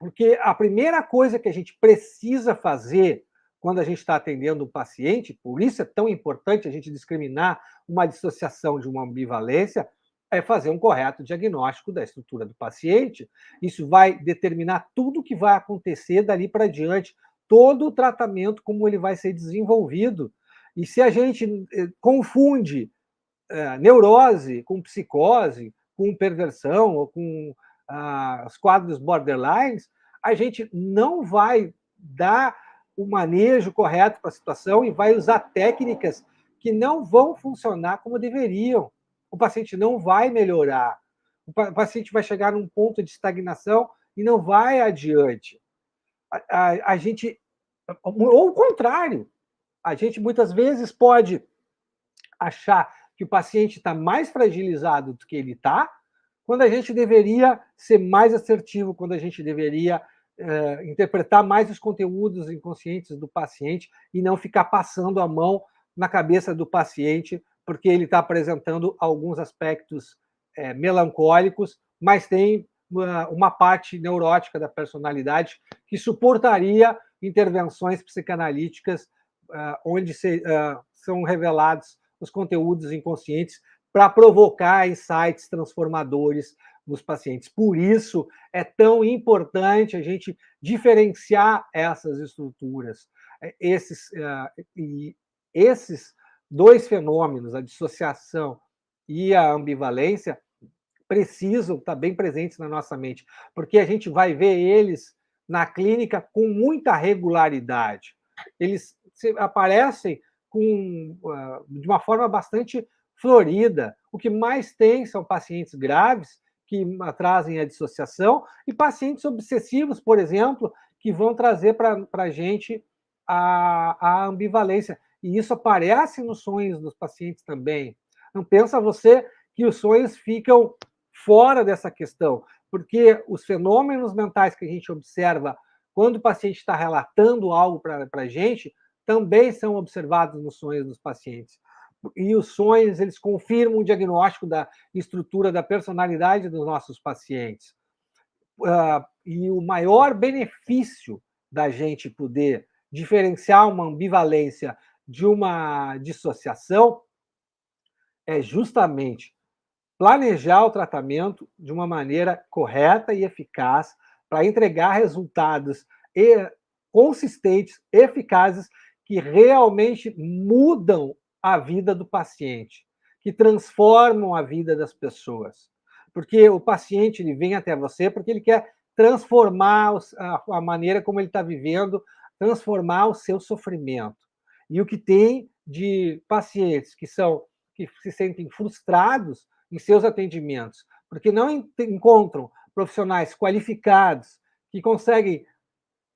Porque a primeira coisa que a gente precisa fazer quando a gente está atendendo um paciente, por isso é tão importante a gente discriminar uma dissociação de uma ambivalência, é fazer um correto diagnóstico da estrutura do paciente. Isso vai determinar tudo o que vai acontecer dali para diante, todo o tratamento, como ele vai ser desenvolvido. E se a gente confunde neurose com psicose, com perversão ou com os quadros borderlines, a gente não vai dar o manejo correto para a situação e vai usar técnicas que não vão funcionar como deveriam. O paciente não vai melhorar. O paciente vai chegar num ponto de estagnação e não vai adiante. A gente, ou o contrário, a gente muitas vezes pode achar que o paciente está mais fragilizado do que ele está, quando a gente deveria ser mais assertivo, quando a gente deveria interpretar mais os conteúdos inconscientes do paciente e não ficar passando a mão na cabeça do paciente, porque ele está apresentando alguns aspectos melancólicos, mas tem uma parte neurótica da personalidade que suportaria intervenções psicanalíticas onde são revelados os conteúdos inconscientes para provocar insights transformadores nos pacientes. Por isso, é tão importante a gente diferenciar essas estruturas. Esses dois fenômenos, a dissociação e a ambivalência, precisam estar bem presentes na nossa mente, porque a gente vai ver eles na clínica com muita regularidade. Eles aparecem de uma forma bastante florida. O que mais tem são pacientes graves que trazem a dissociação e pacientes obsessivos, por exemplo, que vão trazer para a gente a ambivalência. E isso aparece nos sonhos dos pacientes também. Não pensa você que os sonhos ficam fora dessa questão, porque os fenômenos mentais que a gente observa quando o paciente está relatando algo para a gente também são observados nos sonhos dos pacientes. E os sonhos, eles confirmam o diagnóstico da estrutura da personalidade dos nossos pacientes. E o maior benefício da gente poder diferenciar uma ambivalência de uma dissociação é justamente planejar o tratamento de uma maneira correta e eficaz para entregar resultados consistentes, eficazes, que realmente mudam a vida do paciente, que transformam a vida das pessoas. Porque o paciente ele vem até você porque ele quer transformar a maneira como ele está vivendo, transformar o seu sofrimento. E o que tem de pacientes que se sentem frustrados em seus atendimentos, porque não encontram profissionais qualificados que conseguem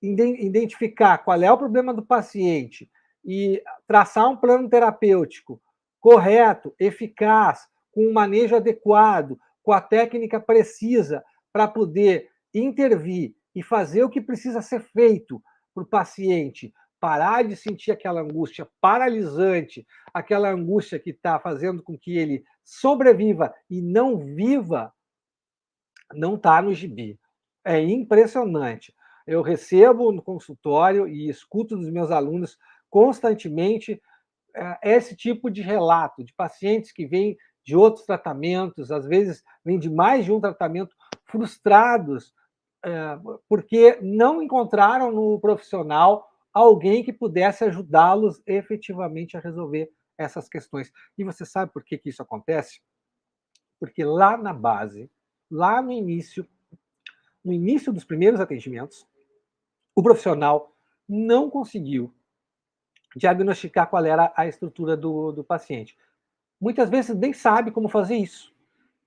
identificar qual é o problema do paciente e traçar um plano terapêutico correto, eficaz, com um manejo adequado, com a técnica precisa para poder intervir e fazer o que precisa ser feito para o paciente parar de sentir aquela angústia paralisante, aquela angústia que está fazendo com que ele sobreviva e não viva, não está no gibi. É impressionante. Eu recebo no consultório e escuto dos meus alunos constantemente esse tipo de relato de pacientes que vêm de outros tratamentos, às vezes vêm de mais de um tratamento, frustrados porque não encontraram no profissional alguém que pudesse ajudá-los efetivamente a resolver essas questões. E você sabe por que isso acontece? Porque lá na base, lá no início dos primeiros atendimentos, o profissional não conseguiu diagnosticar qual era a estrutura do paciente. Muitas vezes nem sabe como fazer isso.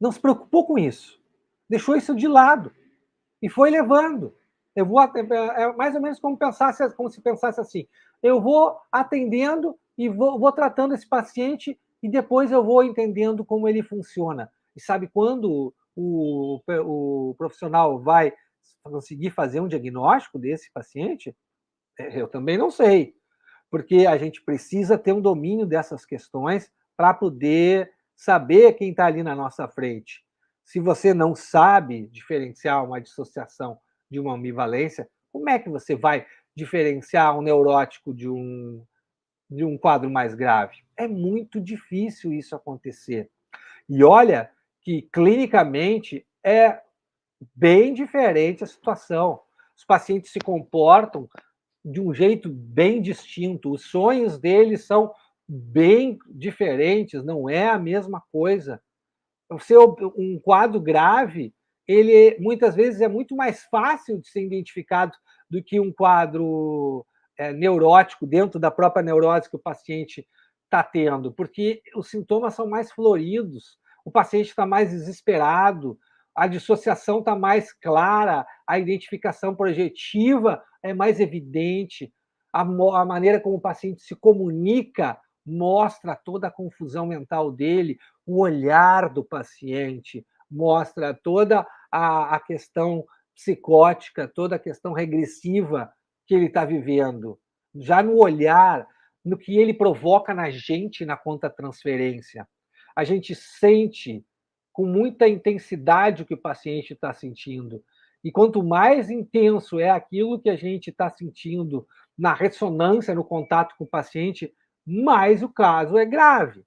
Não se preocupou com isso. Deixou isso de lado e foi levando. É mais ou menos como se pensasse assim: eu vou atendendo e vou tratando esse paciente e depois eu vou entendendo como ele funciona. E sabe quando o profissional vai conseguir fazer um diagnóstico desse paciente? Eu também não sei, porque a gente precisa ter um domínio dessas questões para poder saber quem está ali na nossa frente. Se você não sabe diferenciar uma dissociação de uma ambivalência, como é que você vai diferenciar um neurótico de um quadro mais grave? É muito difícil isso acontecer. E olha que clinicamente é bem diferente a situação. Os pacientes se comportam de um jeito bem distinto, os sonhos deles são bem diferentes, não é a mesma coisa. Um quadro grave, ele muitas vezes é muito mais fácil de ser identificado do que um quadro neurótico, dentro da própria neurose que o paciente está tendo, porque os sintomas são mais floridos, o paciente está mais desesperado, a dissociação está mais clara, a identificação projetiva é mais evidente, a maneira como o paciente se comunica mostra toda a confusão mental dele, o olhar do paciente mostra toda a questão psicótica, toda a questão regressiva que ele está vivendo. Já no olhar, no que ele provoca na gente na conta-transferência. A gente sente com muita intensidade o que o paciente está sentindo. E quanto mais intenso é aquilo que a gente está sentindo na ressonância, no contato com o paciente, mais o caso é grave.